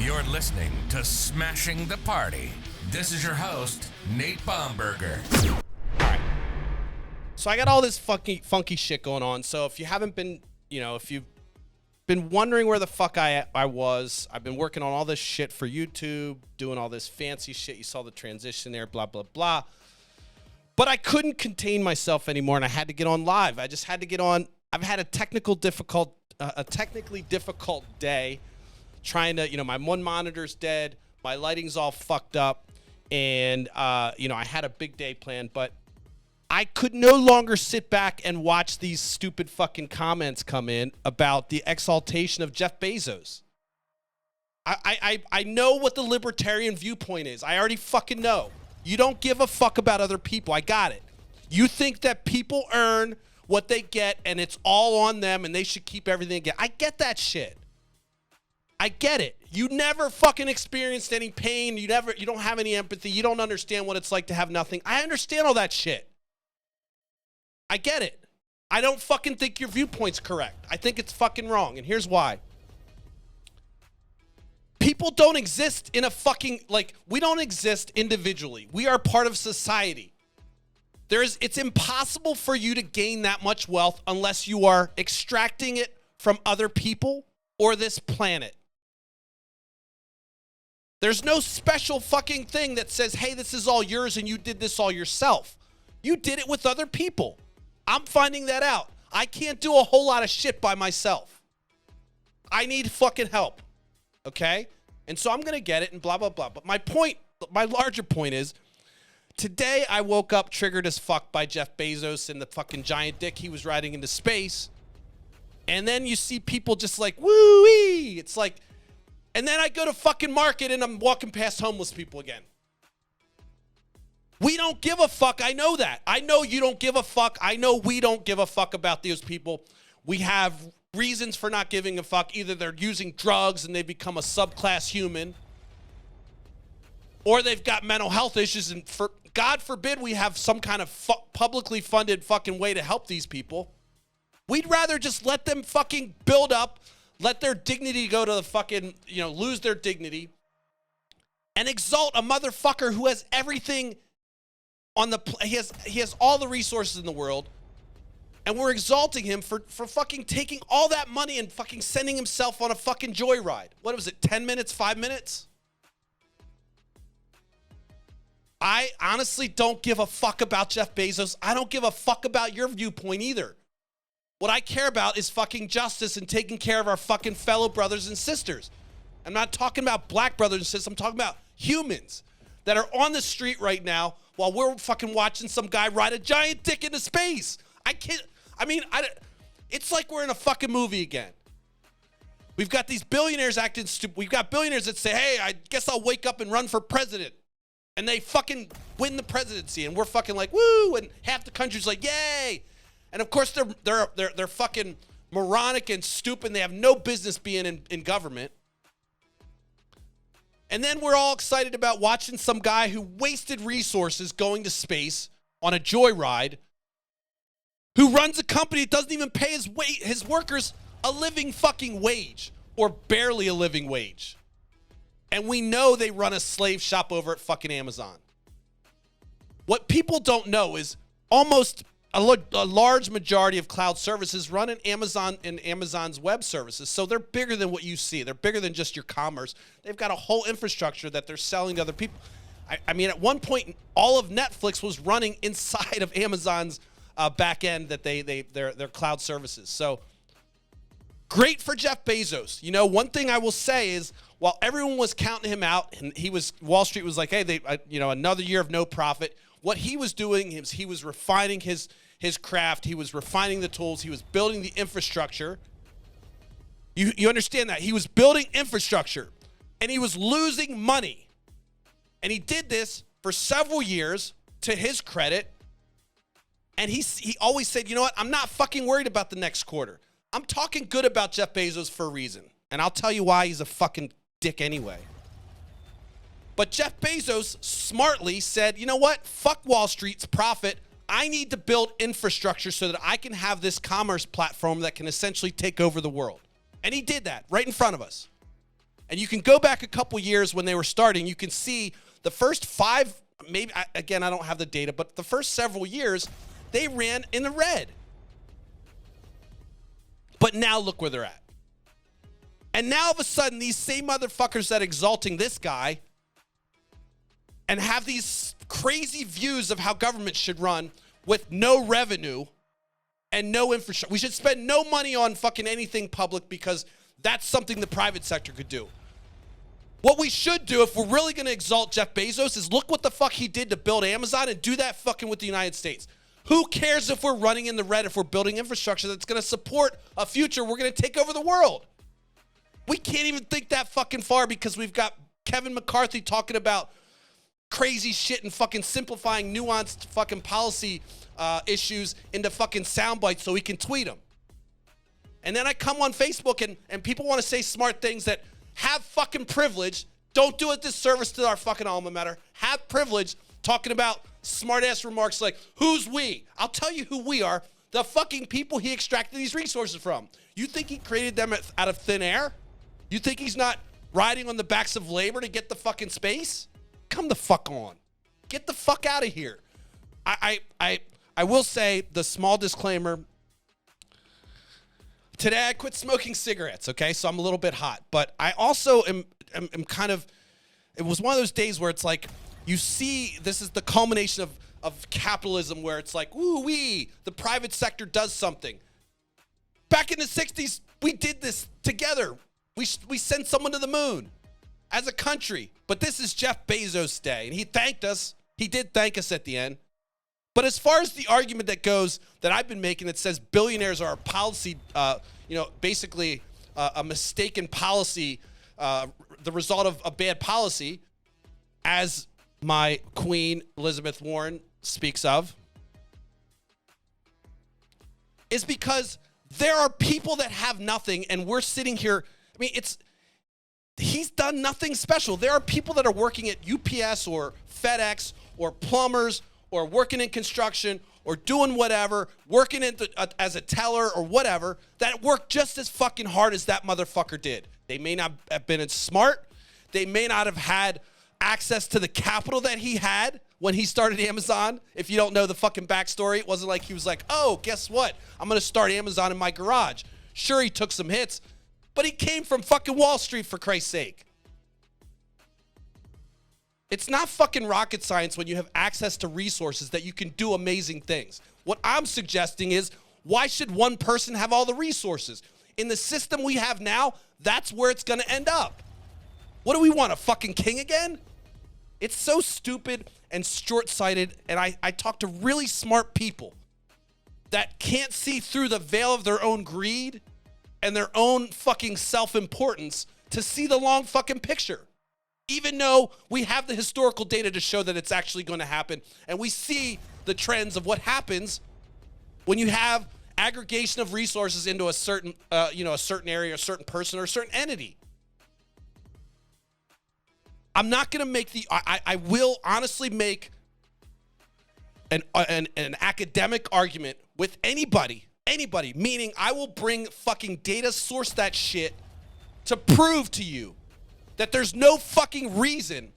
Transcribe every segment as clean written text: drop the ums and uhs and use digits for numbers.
You're listening to Smashing the Party. This is your host, Nate Baumberger. So I got all this funky shit going on. So if you haven't been, if you've been wondering where the fuck I was, I've been working on all this shit for YouTube, doing all this fancy shit. You saw the transition there, blah, blah, blah. But I couldn't contain myself anymore, and I had to get on live. I just had to get on. I've had a technically difficult day trying to, my one monitor's dead, my lighting's all fucked up, and, I had a big day planned, but I could no longer sit back and watch these stupid fucking comments come in about the exaltation of Jeff Bezos. I know what the libertarian viewpoint is. I already fucking know. You don't give a fuck about other people. I got it. You think that people earn what they get and it's all on them and they should keep everything again. I get that shit. I get it. You never fucking experienced any pain. You don't have any empathy. You don't understand what it's like to have nothing. I understand all that shit. I get it. I don't fucking think your viewpoint's correct. I think it's fucking wrong, and here's why. People don't exist in a fucking, we don't exist individually. We are part of society. It's impossible for you to gain that much wealth unless you are extracting it from other people or this planet. There's no special fucking thing that says, hey, this is all yours and you did this all yourself. You did it with other people. I'm finding that out. I can't do a whole lot of shit by myself. I need fucking help. Okay? And so I'm going to get it and blah, blah, blah. But my larger point is, today I woke up triggered as fuck by Jeff Bezos and the fucking giant dick he was riding into space. And then you see people just like, woo-wee. It's like, and then I go to fucking market and I'm walking past homeless people again. We don't give a fuck. I know that. I know you don't give a fuck. I know we don't give a fuck about those people. We have reasons for not giving a fuck. Either they're using drugs and they become a subclass human, or they've got mental health issues, and for God forbid we have some kind of publicly funded fucking way to help these people. We'd rather just let them fucking build up, let their dignity go to the fucking, lose their dignity, and exalt a motherfucker who has everything on the, he has all the resources in the world, and we're exalting him for fucking taking all that money and fucking sending himself on a fucking joyride. What was it, 10 minutes, 5 minutes? I honestly don't give a fuck about Jeff Bezos. I don't give a fuck about your viewpoint either. What I care about is fucking justice and taking care of our fucking fellow brothers and sisters. I'm not talking about black brothers and sisters. I'm talking about humans that are on the street right now while we're fucking watching some guy ride a giant dick into space. It's like we're in a fucking movie again. We've got these billionaires acting stupid. We've got billionaires that say, hey, I guess I'll wake up and run for president. And they fucking win the presidency. And we're fucking like, woo. And half the country's like, yay. And of course, they're fucking moronic and stupid. They have no business being in government. And then we're all excited about watching some guy who wasted resources going to space on a joyride, who runs a company that doesn't even pay his workers a living fucking wage, or barely a living wage. And we know they run a slave shop over at fucking Amazon. What people don't know is almost a large majority of cloud services run in Amazon and Amazon's web services. So they're bigger than what you see. They're bigger than just your commerce. They've got a whole infrastructure that they're selling to other people. At one point, all of Netflix was running inside of Amazon's back end that their cloud services. So great for Jeff Bezos. One thing I will say is, while everyone was counting him out and Wall Street was like, hey, another year of no profit. What he was doing is he was refining his craft. He was refining the tools. He was building the infrastructure. You understand that? He was building infrastructure, and he was losing money. And he did this for several years, to his credit. And he always said, you know what? I'm not fucking worried about the next quarter. I'm talking good about Jeff Bezos for a reason. And I'll tell you why he's a fucking dick anyway. But Jeff Bezos smartly said, you know what? Fuck Wall Street's profit. I need to build infrastructure so that I can have this commerce platform that can essentially take over the world. And he did that right in front of us. And you can go back a couple years when they were starting. You can see the first 5, maybe, again, I don't have the data, but the first several years, they ran in the red. But now look where they're at. And now all of a sudden, these same motherfuckers that exalting this guy and have these crazy views of how government should run with no revenue and no infrastructure. We should spend no money on fucking anything public because that's something the private sector could do. What we should do if we're really going to exalt Jeff Bezos is look what the fuck he did to build Amazon and do that fucking with the United States. Who cares if we're running in the red, if we're building infrastructure that's going to support a future we're going to take over the world? We can't even think that fucking far because we've got Kevin McCarthy talking about crazy shit and fucking simplifying nuanced fucking policy issues into fucking sound bites so we can tweet them. And then I come on Facebook and people want to say smart things that have fucking privilege. Don't do a disservice to our fucking alma mater. Have privilege talking about smart ass remarks like, who's we? I'll tell you who we are. The fucking people he extracted these resources from. You think he created them out of thin air? You think he's not riding on the backs of labor to get the fucking space? Come the fuck on. Get the fuck out of here. I will say the small disclaimer. Today I quit smoking cigarettes, okay? So I'm a little bit hot. But I also am kind of, it was one of those days where it's like, you see, this is the culmination of capitalism where it's like, ooh-wee, the private sector does something. Back in the 60s, we did this together. We sent someone to the moon as a country. But this is Jeff Bezos' day, and he thanked us. He did thank us at the end. But as far as the argument that goes, that I've been making that says billionaires are a policy, basically a mistaken policy, the result of a bad policy, as my queen, Elizabeth Warren, speaks of, is because there are people that have nothing, and we're sitting here. I mean, he's done nothing special. There are people that are working at UPS or FedEx or plumbers or working in construction or doing whatever, working as a teller or whatever, that work just as fucking hard as that motherfucker did. They may not have been as smart. They may not have had access to the capital that he had when he started Amazon. If you don't know the fucking backstory, it wasn't like he was like, oh, guess what? I'm going to start Amazon in my garage. Sure, he took some hits, but he came from fucking Wall Street, for Christ's sake. It's not fucking rocket science when you have access to resources that you can do amazing things. What I'm suggesting is, why should one person have all the resources? In the system we have now, that's where it's going to end up. What do we want, a fucking king again? It's so stupid and short-sighted, and I talk to really smart people that can't see through the veil of their own greed and their own fucking self-importance to see the long fucking picture. Even though we have the historical data to show that it's actually going to happen, and we see the trends of what happens when you have aggregation of resources into a certain, a certain area, a certain person, or a certain entity. I'm not going to make I will honestly make an academic argument with anybody, meaning I will bring fucking data, source that shit to prove to you that there's no fucking reason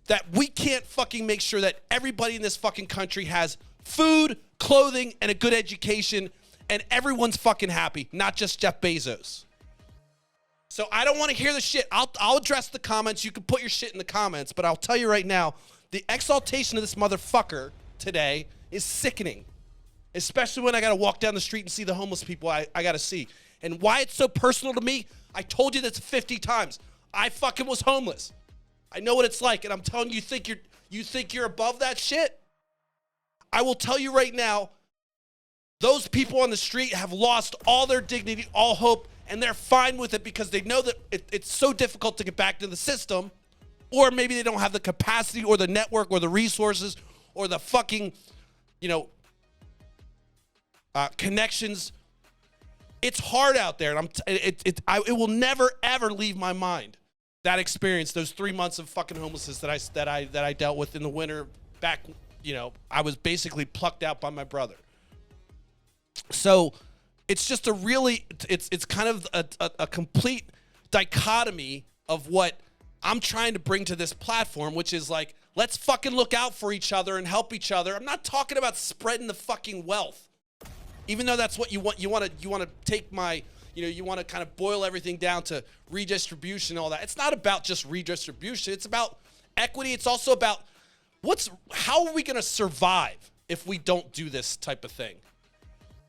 that we can't fucking make sure that everybody in this fucking country has food, clothing, and a good education, and everyone's fucking happy, not just Jeff Bezos. So I don't want to hear the shit. I'll address the comments. You can put your shit in the comments, but I'll tell you right now, the exaltation of this motherfucker today is sickening, especially when I got to walk down the street and see the homeless people I got to see. And why it's so personal to me, I told you this 50 times. I fucking was homeless. I know what it's like, and I'm telling you, you think you're above that shit? I will tell you right now, those people on the street have lost all their dignity, all hope, and they're fine with it because they know that it's so difficult to get back to the system, or maybe they don't have the capacity or the network or the resources or the fucking, connections. It's hard out there, and it will never ever leave my mind. That experience, those 3 months of fucking homelessness that I dealt with in the winter back, I was basically plucked out by my brother. So it's just it's kind of a complete dichotomy of what I'm trying to bring to this platform, which is like, let's fucking look out for each other and help each other. I'm not talking about spreading the fucking wealth. Even though that's what you want, you want to take my, you want to kind of boil everything down to redistribution and all that. It's not about just redistribution. It's about equity. It's also about how are we going to survive if we don't do this type of thing?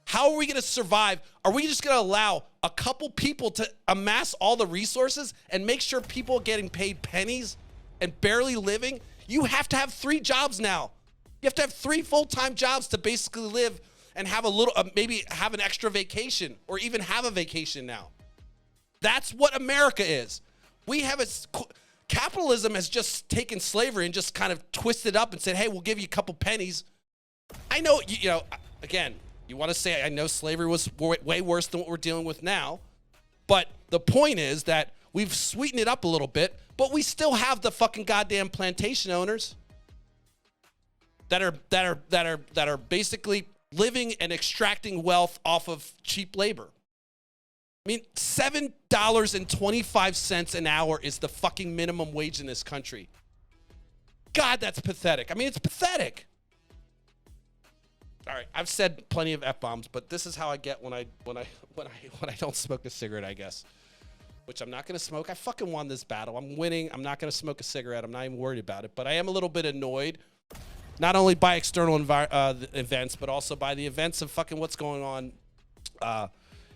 How are we going to survive? Are we just going to allow a couple people to amass all the resources and make sure people are getting paid pennies and barely living? You have to have 3 jobs now. You have to have 3 full-time jobs to basically live and have a little, maybe have an extra vacation or even have a vacation now. That's what America is. We have capitalism has just taken slavery and just kind of twisted up and said, hey, we'll give you a couple pennies. I know, again, you want to say, I know slavery was way worse than what we're dealing with now, but the point is that we've sweetened it up a little bit, but we still have the fucking goddamn plantation owners that are basically living and extracting wealth off of cheap labor. I mean, $7.25 an hour is the fucking minimum wage in this country. God, that's pathetic. I mean, it's pathetic. All right, I've said plenty of F-bombs, but this is how I get when I don't smoke a cigarette, I guess. Which I'm not going to smoke. I fucking won this battle. I'm winning. I'm not going to smoke a cigarette. I'm not even worried about it. But I am a little bit annoyed, not only by external events, but also by the events of fucking what's going on,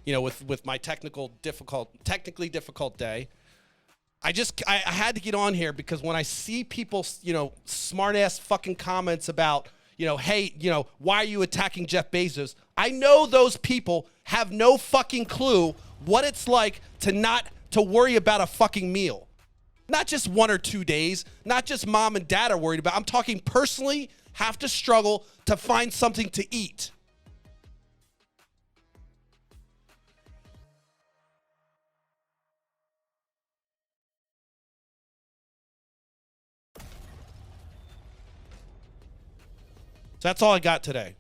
with my technically difficult day. I had to get on here because when I see people, smart ass fucking comments about, hey, why are you attacking Jeff Bezos? I know those people have no fucking clue what it's like to worry about a fucking meal. Not just 1 or 2 days, not just mom and dad are worried about. I'm talking personally have to struggle to find something to eat. So that's all I got today.